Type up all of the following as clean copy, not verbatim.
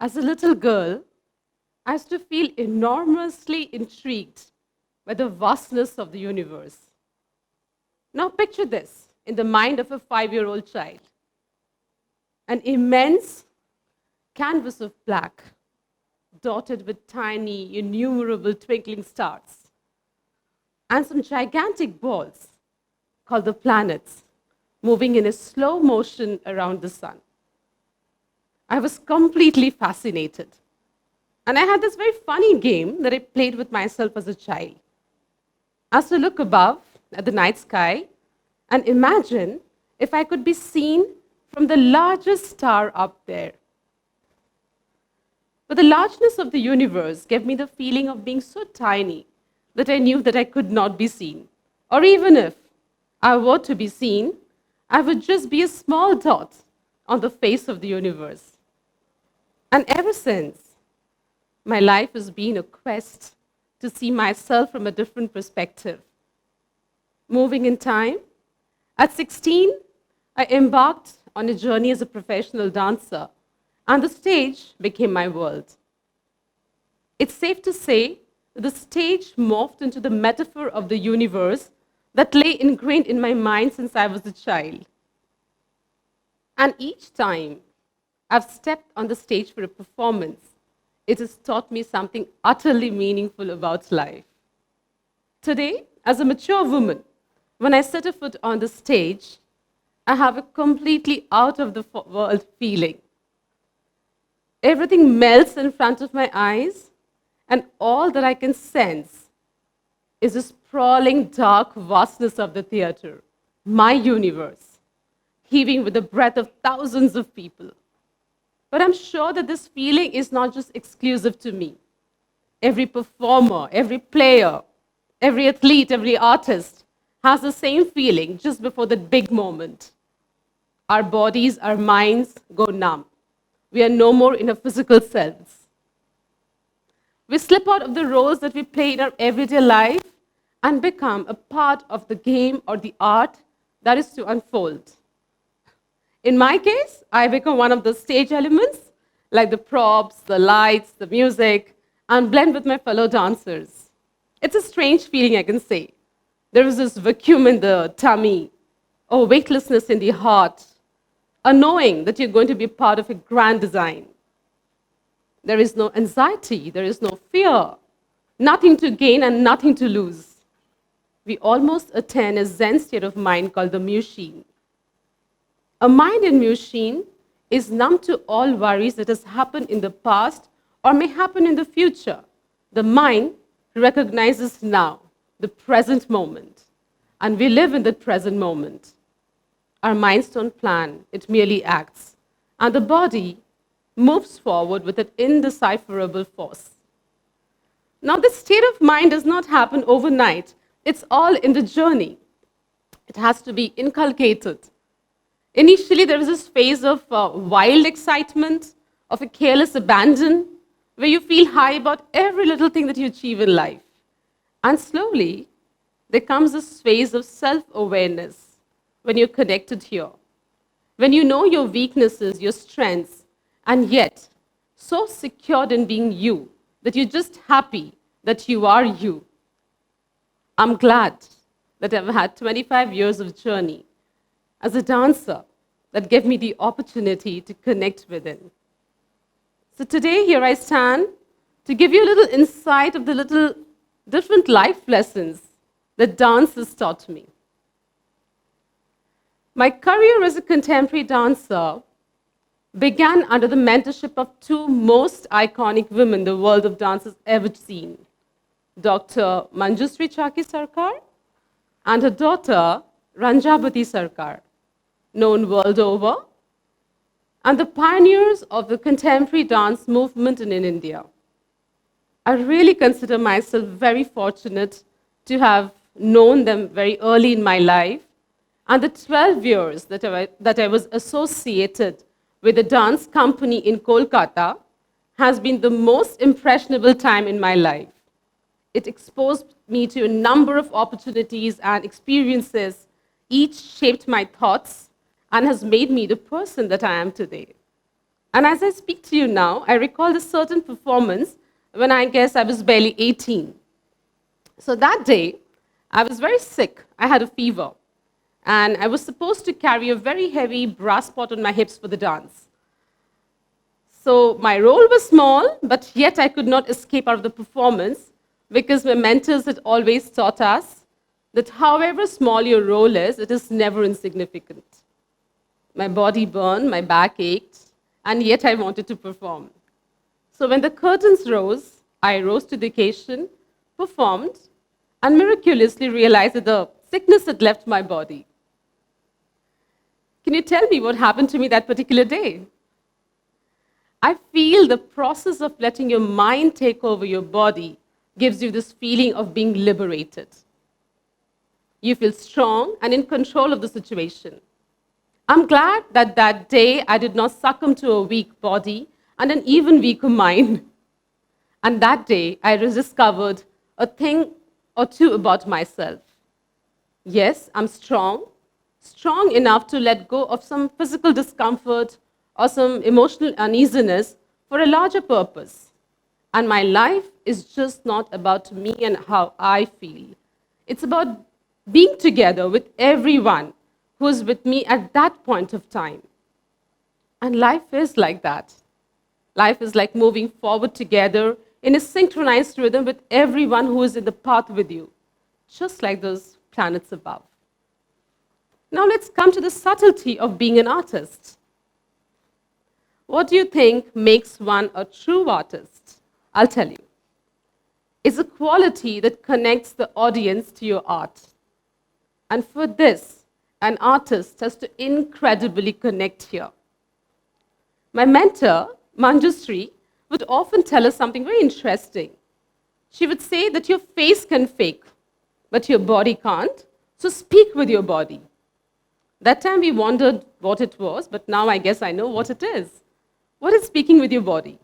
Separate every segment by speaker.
Speaker 1: As a little girl, I used to feel enormously intrigued by the vastness of the universe. Now, picture this in the mind of a 5-year-old child: an immense canvas of black, dotted with tiny, innumerable twinkling stars, and some gigantic balls called the planets moving in a slow motion around the sun. I was completely fascinated. And I had this very funny game that I played with myself as a child. I used to look above at the night sky and imagine if I could be seen from the largest star up there. But the largeness of the universe gave me the feeling of being so tiny that I knew that I could not be seen. Or even if I were to be seen, I would just be a small dot on the face of the universe. And ever since, my life has been a quest to see myself from a different perspective. Moving in time, at 16, I embarked on a journey as a professional dancer, and the stage became my world. It's safe to say that the stage morphed into the metaphor of the universe that lay ingrained in my mind since I was a child. And each time I've stepped on the stage for a performance, it has taught me something utterly meaningful about life. Today, as a mature woman, when I set a foot on the stage, I have a completely out of the world feeling. Everything melts in front of my eyes, and all that I can sense is the sprawling, dark vastness of the theater, my universe, heaving with the breath of thousands of people. But I'm sure that this feeling is not just exclusive to me. Every performer, every player, every athlete, every artist has the same feeling just before the big moment. Our bodies, our minds go numb. We are no more in our physical selves. We slip out of the roles that we play in our everyday life and become a part of the game or the art that is to unfold. In my case, I become one of the stage elements, like the props, the lights, the music, and blend with my fellow dancers. It's a strange feeling, I can say. There is this vacuum in the tummy, a weightlessness in the heart, a knowing that you're going to be part of a grand design. There is no anxiety, there is no fear, nothing to gain and nothing to lose. We almost attain a Zen state of mind called the Mushin. A mind in Mushin is numb to all worries that has happened in the past or may happen in the future. The mind recognizes now, the present moment, and we live in the present moment. Our minds don't plan, it merely acts, and the body moves forward with an indecipherable force. Now, this state of mind does not happen overnight. It's all in the journey. It has to be inculcated. Initially, there is this phase of wild excitement, of a careless abandon, where you feel high about every little thing that you achieve in life. And slowly, there comes this phase of self-awareness when you're connected here, when you know your weaknesses, your strengths, and yet so secured in being you that you're just happy that you are you. I'm glad that I've had 25 years of journey as a dancer that gave me the opportunity to connect within. So today, here I stand to give you a little insight of the little different life lessons that dance has taught me. My career as a contemporary dancer began under the mentorship of two most iconic women the world of dance has ever seen, Dr. Manjushree Chaki Sarkar and her daughter, Ranjabati Sarkar, known world over, and the pioneers of the contemporary dance movement in India. I really consider myself very fortunate to have known them very early in my life, and the 12 years that I was associated with a dance company in Kolkata has been the most impressionable time in my life. It exposed me to a number of opportunities and experiences, each shaped my thoughts and has made me the person that I am today. And as I speak to you now, I recall a certain performance when I guess I was barely 18. So that day, I was very sick. I had a fever. And I was supposed to carry a very heavy brass pot on my hips for the dance. So my role was small, but yet I could not escape out of the performance because my mentors had always taught us that however small your role is, it is never insignificant. My body burned, my back ached, and yet I wanted to perform. So when the curtains rose, I rose to the occasion, performed, and miraculously realized that the sickness had left my body. Can you tell me what happened to me that particular day? I feel the process of letting your mind take over your body gives you this feeling of being liberated. You feel strong and in control of the situation. I'm glad that that day I did not succumb to a weak body and an even weaker mind. And that day I discovered a thing or two about myself. Yes, I'm strong enough to let go of some physical discomfort or some emotional uneasiness for a larger purpose. And my life is just not about me and how I feel. It's about being together with everyone who is with me at that point of time. And life is like that. Life is like moving forward together in a synchronized rhythm with everyone who is in the path with you, just like those planets above. Now let's come to the subtlety of being an artist. What do you think makes one a true artist? I'll tell you. It's a quality that connects the audience to your art. And for this, an artist has to incredibly connect here. My mentor, Manjusri, would often tell us something very interesting. She would say that your face can fake, but your body can't, so speak with your body. That time we wondered what it was, but now I guess I know what it is. What is speaking with your body?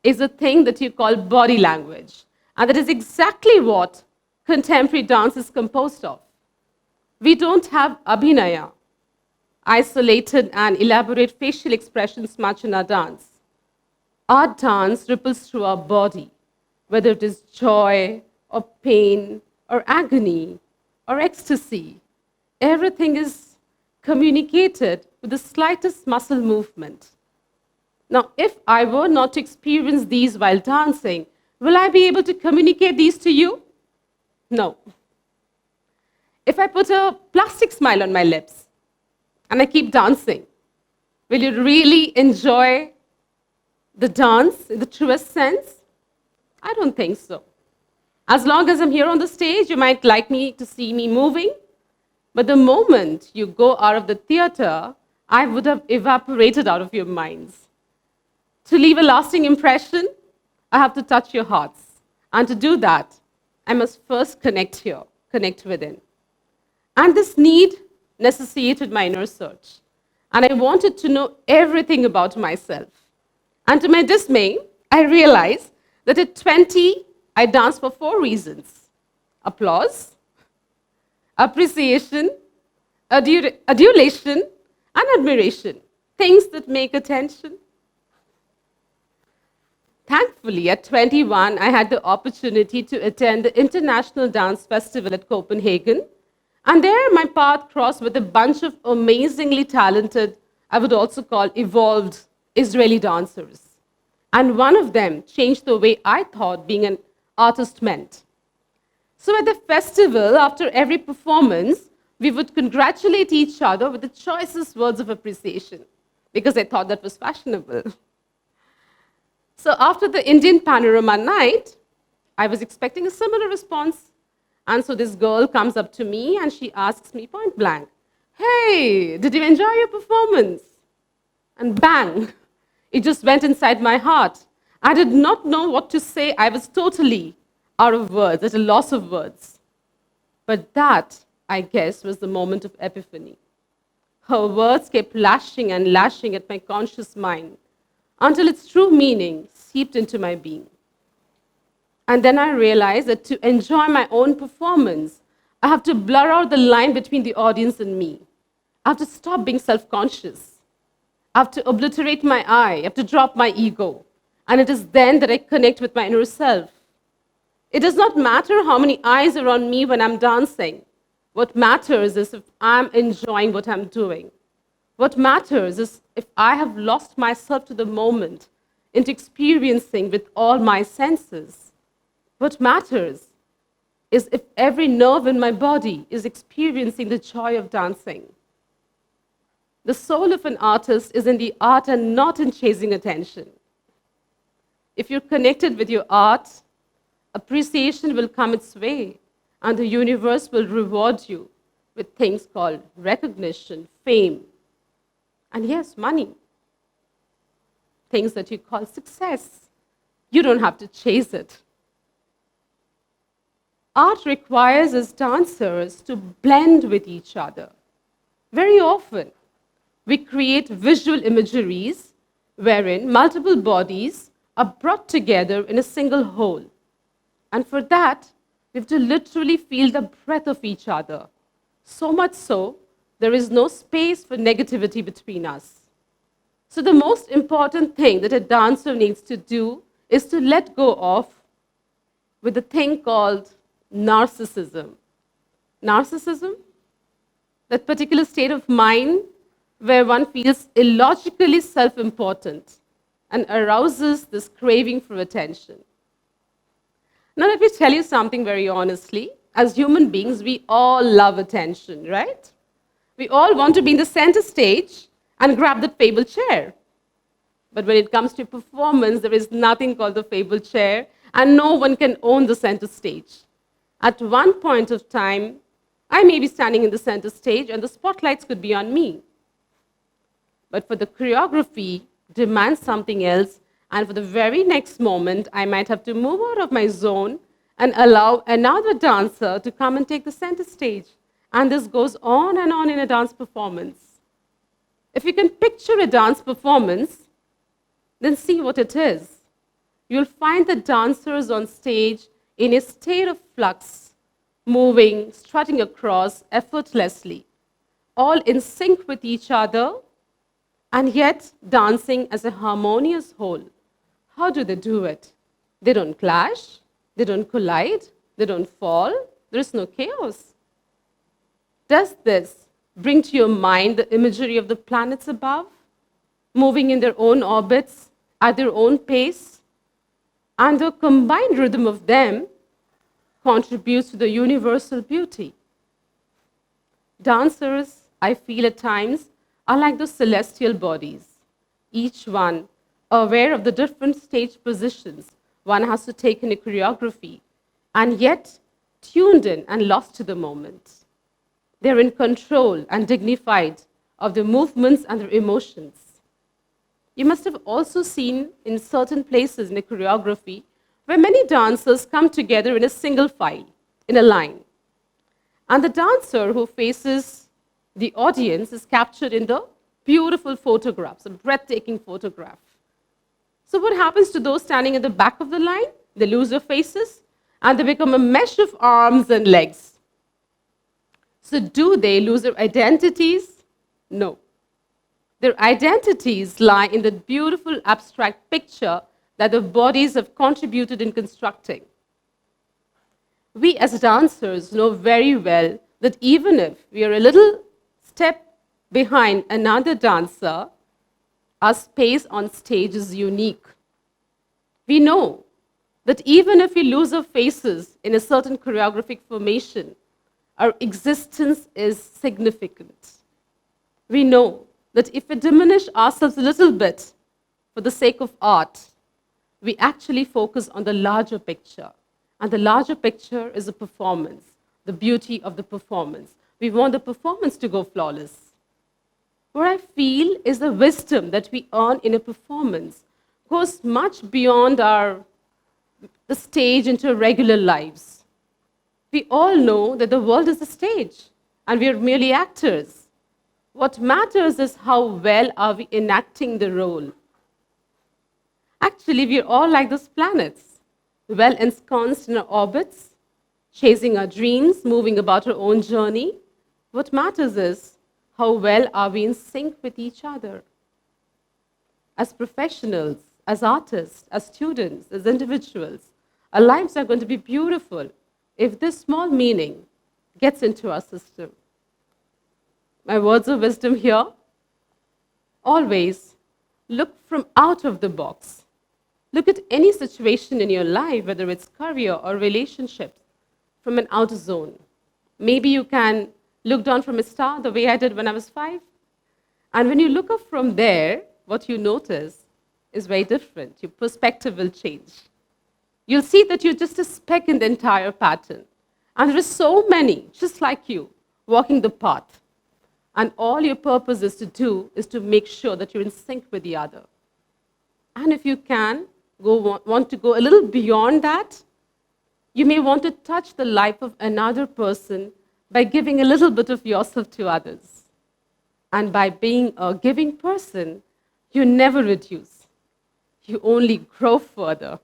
Speaker 1: Is a thing that you call body language, and that is exactly what contemporary dance is composed of. We don't have abhinaya, isolated and elaborate facial expressions much in our dance. Our dance ripples through our body, whether it is joy or pain or agony or ecstasy. Everything is communicated with the slightest muscle movement. Now, if I were not to experience these while dancing, will I be able to communicate these to you? No. If I put a plastic smile on my lips and I keep dancing, will you really enjoy the dance in the truest sense? I don't think so. As long as I'm here on the stage, you might like me to see me moving, but the moment you go out of the theater, I would have evaporated out of your minds. To leave a lasting impression, I have to touch your hearts. And to do that, I must first connect here, connect within. And this need necessitated my inner search. And I wanted to know everything about myself. And to my dismay, I realized that at 20, I danced for 4 reasons: applause, appreciation, adulation, and admiration. Things that make attention. Thankfully, at 21, I had the opportunity to attend the International Dance Festival at Copenhagen. And there, my path crossed with a bunch of amazingly talented, I would also call evolved Israeli dancers. And one of them changed the way I thought being an artist meant. So at the festival, after every performance, we would congratulate each other with the choicest words of appreciation, because I thought that was fashionable. So after the Indian Panorama night, I was expecting a similar response. And so this girl comes up to me and she asks me point blank, "Hey, did you enjoy your performance?" And bang, it just went inside my heart. I did not know what to say. I was totally out of words, at a loss of words. But that, I guess, was the moment of epiphany. Her words kept lashing and lashing at my conscious mind until its true meaning seeped into my being. And then I realized that to enjoy my own performance, I have to blur out the line between the audience and me. I have to stop being self-conscious. I have to obliterate my I, I have to drop my ego. And it is then that I connect with my inner self. It does not matter how many eyes are on me when I'm dancing. What matters is if I'm enjoying what I'm doing. What matters is if I have lost myself to the moment, into experiencing with all my senses. What matters is if every nerve in my body is experiencing the joy of dancing. The soul of an artist is in the art and not in chasing attention. If you're connected with your art, appreciation will come its way, and the universe will reward you with things called recognition, fame, and yes, money. Things that you call success. You don't have to chase it. Art requires us dancers to blend with each other. Very often, we create visual imageries wherein multiple bodies are brought together in a single whole. And for that, we have to literally feel the breath of each other. So much so, there is no space for negativity between us. So the most important thing that a dancer needs to do is to let go of with a thing called narcissism. Narcissism? That particular state of mind where one feels illogically self-important and arouses this craving for attention. Now, let me tell you something very honestly. As human beings, we all love attention, right? We all want to be in the center stage and grab that fabled chair. But when it comes to performance, there is nothing called the fabled chair, and no one can own the center stage. At one point of time, I may be standing in the center stage, and the spotlights could be on me. But for the choreography demands something else, and for the very next moment, I might have to move out of my zone and allow another dancer to come and take the center stage. And this goes on in a dance performance. If you can picture a dance performance, then see what it is. You'll find the dancers on stage in a state of flux, moving, strutting across effortlessly, all in sync with each other, and yet dancing as a harmonious whole. How do they do it? They don't clash, they don't collide, they don't fall, there is no chaos. Does this bring to your mind the imagery of the planets above, moving in their own orbits at their own pace? And the combined rhythm of them contributes to the universal beauty. Dancers, I feel at times, are like those celestial bodies, each one aware of the different stage positions one has to take in a choreography, and yet tuned in and lost to the moment. They're in control and dignified of their movements and their emotions. You must have also seen in certain places in a choreography where many dancers come together in a single file, in a line. And the dancer who faces the audience is captured in the beautiful photographs, a breathtaking photograph. So what happens to those standing at the back of the line? They lose their faces and they become a mesh of arms and legs. So do they lose their identities? No. Their identities lie in the beautiful abstract picture that the bodies have contributed in constructing. We as dancers know very well that even if we are a little step behind another dancer, our space on stage is unique. We know that even if we lose our faces in a certain choreographic formation, our existence is significant. We know that if we diminish ourselves a little bit for the sake of art, we actually focus on the larger picture. And the larger picture is a performance, the beauty of the performance. We want the performance to go flawless. What I feel is the wisdom that we earn in a performance goes much beyond the stage into our regular lives. We all know that the world is a stage, and we are merely actors. What matters is how well are we enacting the role. Actually, we are all like those planets, well ensconced in our orbits, chasing our dreams, moving about our own journey. What matters is how well are we in sync with each other. as professionals, as artists, as students, as individuals, our lives are going to be beautiful if this small meaning gets into our system. My words of wisdom here: always look from out of the box. Look at any situation in your life, whether it's career or relationships, from an outer zone. Maybe you can look down from a star the way I did when I was 5. And when you look up from there, what you notice is very different. Your perspective will change. You'll see that you're just a speck in the entire pattern. And there are so many, just like you, walking the path. And all your purpose is to do is to make sure that you're in sync with the other. And if you can want to go a little beyond that, you may want to touch the life of another person by giving a little bit of yourself to others. And by being a giving person, you never reduce. You only grow further.